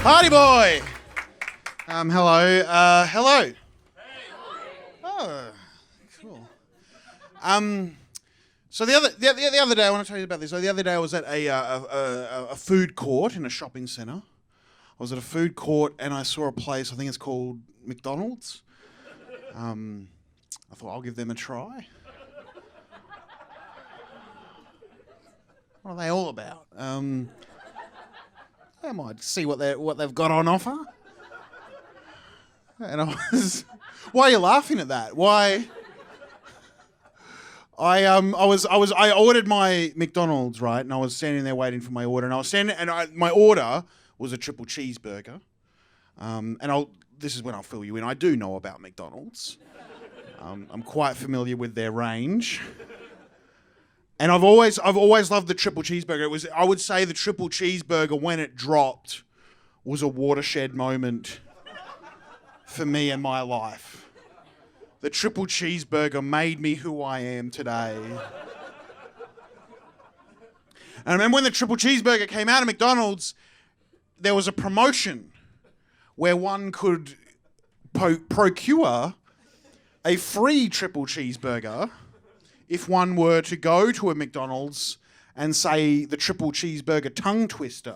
Party boy. Hello. Hello. Oh, cool. So the other day, I want to tell you about this. So the other day, I was at a food court in a shopping centre. I was at a food court and I saw a place. I think it's called McDonald's. I thought I'll give them a try. What are they all about? I might see what they've got on offer. And I was, why are you laughing at that? Why? I ordered my McDonald's, right, and I was standing there waiting for my order, and my order was a triple cheeseburger. This is when I'll fill you in. I do know about McDonald's. I'm quite familiar with their range. And I've always loved the triple cheeseburger. I would say the triple cheeseburger, when it dropped, was a watershed moment for me and my life. The triple cheeseburger made me who I am today. And I remember when the triple cheeseburger came out of McDonald's, there was a promotion where one could procure a free triple cheeseburger if one were to go to a McDonald's and say the triple cheeseburger tongue twister,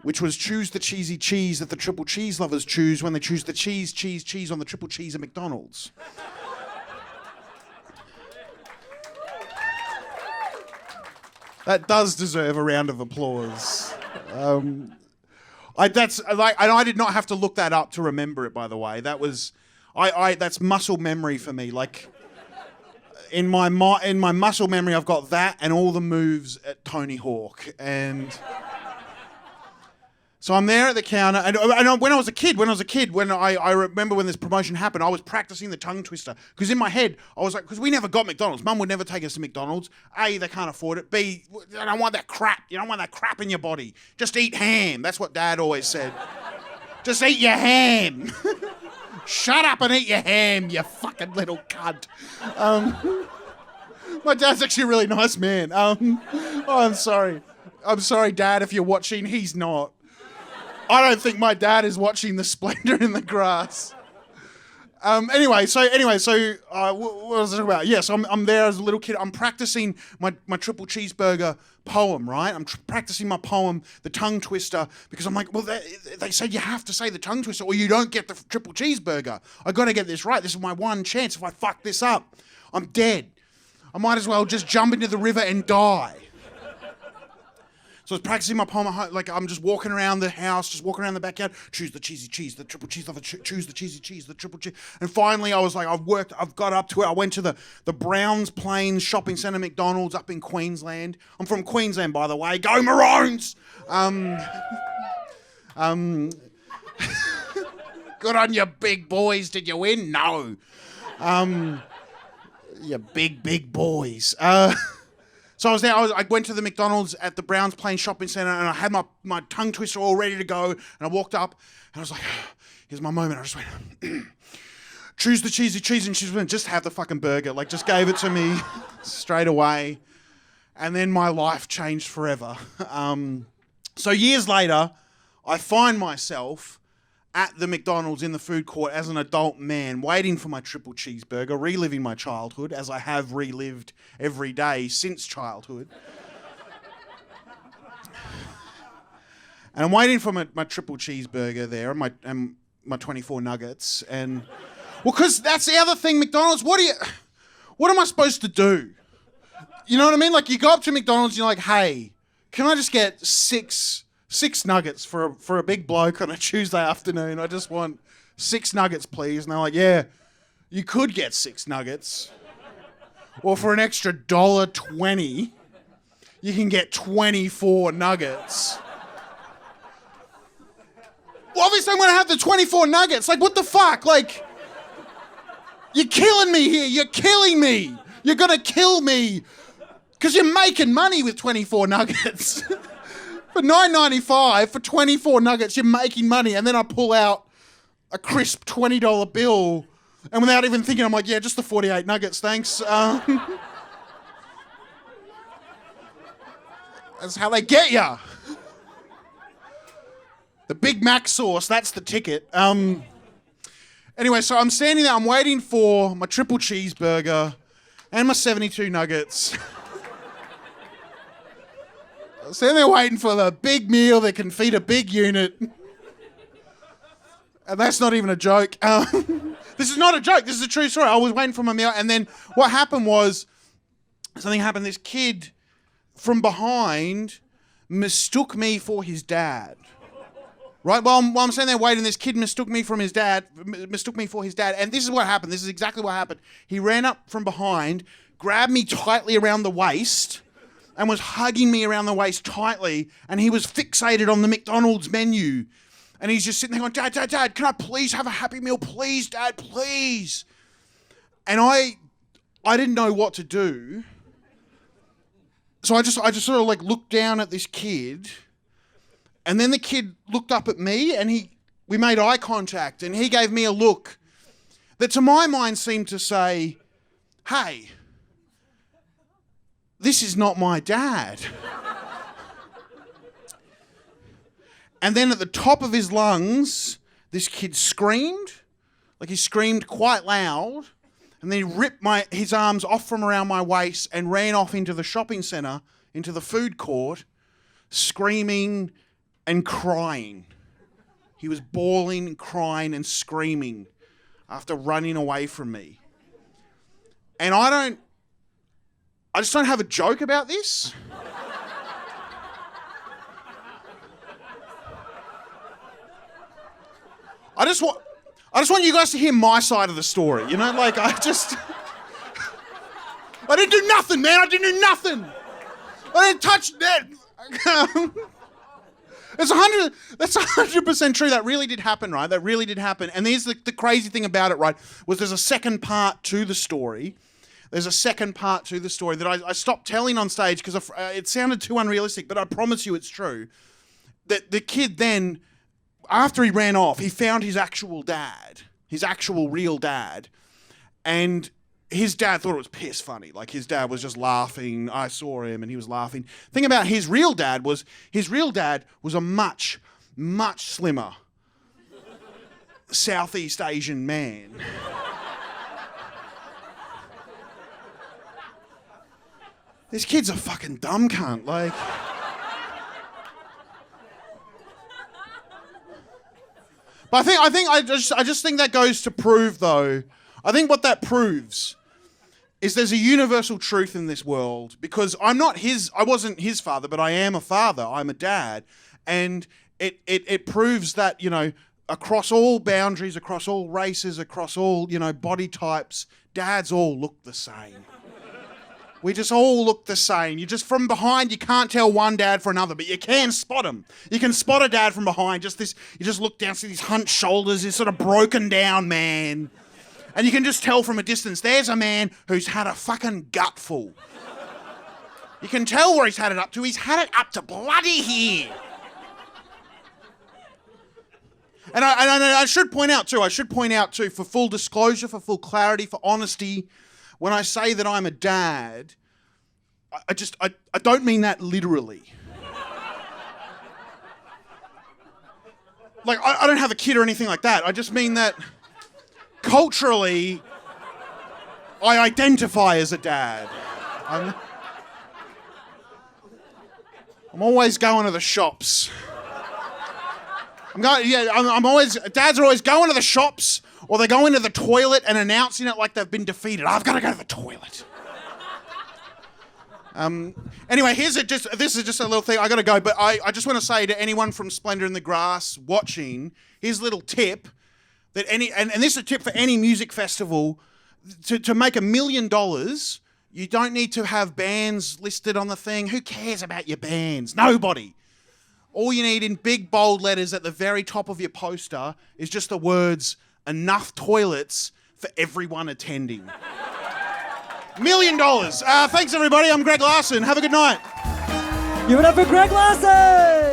which was choose the cheesy cheese that the triple cheese lovers choose when they choose the cheese on the triple cheese at McDonald's. That does deserve a round of applause. I did not have to look that up to remember it, by the way. That was, that's muscle memory for me. Like, in my muscle memory, I've got that and all the moves at Tony Hawk. And so I'm there at the counter, and when I was a kid, when I remember when this promotion happened, I was practicing the tongue twister. Because in my head, I was like, because we never got McDonald's. Mum would never take us to McDonald's. A, they can't afford it. B, I don't want that crap. You don't want that crap in your body. Just eat ham. That's what Dad always said. Just eat your ham. Shut up and eat your ham, you fucking little cunt. My dad's actually a really nice man. I'm sorry. I'm sorry, Dad, if you're watching. He's not. I don't think my dad is watching The Splendor in the Grass. Anyway, so what was I talking about? Yes, I'm there as a little kid. I'm practicing my triple cheeseburger poem, right? I'm practicing my poem, the tongue twister, because I'm like, well, they said you have to say the tongue twister or you don't get the triple cheeseburger. I got to get this right. This is my one chance. If I fuck this up, I'm dead. I might as well just jump into the river and die. So I was practicing my poem at home, like I'm just walking around the house, just walking around the backyard, choose the cheesy cheese, the triple cheese, choose the cheesy cheese, the triple cheese. And finally I was like, I've got up to it. I went to the Browns Plains Shopping Centre McDonald's up in Queensland. I'm from Queensland, by the way. Go Maroons! Good on you big boys. Did you win? No. You big boys. So I was there, I went to the McDonald's at the Browns Plains Shopping Centre and I had my tongue twister all ready to go and I walked up and I was like, here's my moment. I just went, choose the cheesy cheese, and she went, just have the fucking burger. Like, just gave it to me straight away. And then my life changed forever. So years later, I find myself at the McDonald's in the food court as an adult man, waiting for my triple cheeseburger, reliving my childhood, as I have relived every day since childhood. And I'm waiting for my triple cheeseburger there and my 24 nuggets. And, well, because that's the other thing, McDonald's, what am I supposed to do? You know what I mean? Like, you go up to McDonald's and you're like, hey, can I just get six nuggets for a big bloke on a Tuesday afternoon? I just want 6 nuggets, please. And they're like, yeah, you could get 6 nuggets. Or for an extra $1.20, you can get 24 nuggets. Well, obviously I'm going to have the 24 nuggets. Like, what the fuck? Like, you're killing me here. You're killing me. You're going to kill me. Because you're making money with 24 nuggets. For $9.95, for 24 nuggets, you're making money. And then I pull out a crisp $20 bill. And without even thinking, I'm like, yeah, just the 48 nuggets, thanks. That's how they get ya. The Big Mac sauce, that's the ticket. Anyway, so I'm standing there, I'm waiting for my triple cheeseburger and my 72 nuggets. I'm standing there waiting for the big meal that can feed a big unit. And that's not even a joke. This is not a joke. This is a true story. I was waiting for my meal, and then what happened was something happened. This kid from behind mistook me for his dad. Right? While I'm standing there waiting, this kid mistook me for his dad, and this is what happened. This is exactly what happened. He ran up from behind, grabbed me tightly around the waist, and was hugging me around the waist tightly, and he was fixated on the McDonald's menu. And he's just sitting there going, Dad, can I please have a Happy Meal? Please, Dad, please. And I didn't know what to do. So I just sort of like looked down at this kid, and then the kid looked up at me, and we made eye contact, and he gave me a look that to my mind seemed to say, hey, this is not my dad. And then at the top of his lungs, this kid screamed. Like he screamed quite loud. And then he ripped his arms off from around my waist and ran off into the shopping centre, into the food court, screaming and crying. He was bawling, crying and screaming after running away from me. And I just don't have a joke about this. I just want you guys to hear my side of the story, you know? Like, I didn't do nothing, man. I didn't do nothing. I didn't touch that. That's 100% true. That really did happen, right? That really did happen. And here's the crazy thing about it, right, was there's a second part to the story. There's a second part to the story that I stopped telling on stage because it sounded too unrealistic, but I promise you it's true. That the kid then, after he ran off, he found his actual dad, his actual real dad, and his dad thought it was piss funny. Like, his dad was just laughing. I saw him and he was laughing. The thing about his real dad was a much, much slimmer Southeast Asian man. This kid's a fucking dumb cunt, like... But I just think that goes to prove, though, I think what that proves is there's a universal truth in this world, because I wasn't his father, but I am a father, I'm a dad, and it proves that, you know, across all boundaries, across all races, across all, you know, body types, dads all look the same. We just all look the same. You just, from behind, you can't tell one dad from another, but you can spot him. You can spot a dad from behind. You just look down, see these hunched shoulders, this sort of broken down man. And you can just tell from a distance, there's a man who's had a fucking gutful. You can tell where he's had it up to. He's had it up to bloody here. And I should point out too, for full disclosure, for full clarity, for honesty, when I say that I'm a dad, I don't mean that literally. Like, I don't have a kid or anything like that. I just mean that culturally, I identify as a dad. I'm always going to the shops. Dads are always going to the shops, or they go into the toilet and announcing it like they've been defeated. I've got to go to the toilet. Anyway, this is just a little thing. I got to go, but I just want to say to anyone from Splendour in the Grass watching, here's a little tip that and this is a tip for any music festival. To make $1 million, you don't need to have bands listed on the thing. Who cares about your bands? Nobody. All you need in big bold letters at the very top of your poster is just the words, enough toilets for everyone attending. $1 million. Thanks, everybody. I'm Greg Larson. Have a good night. Give it up for Greg Larson!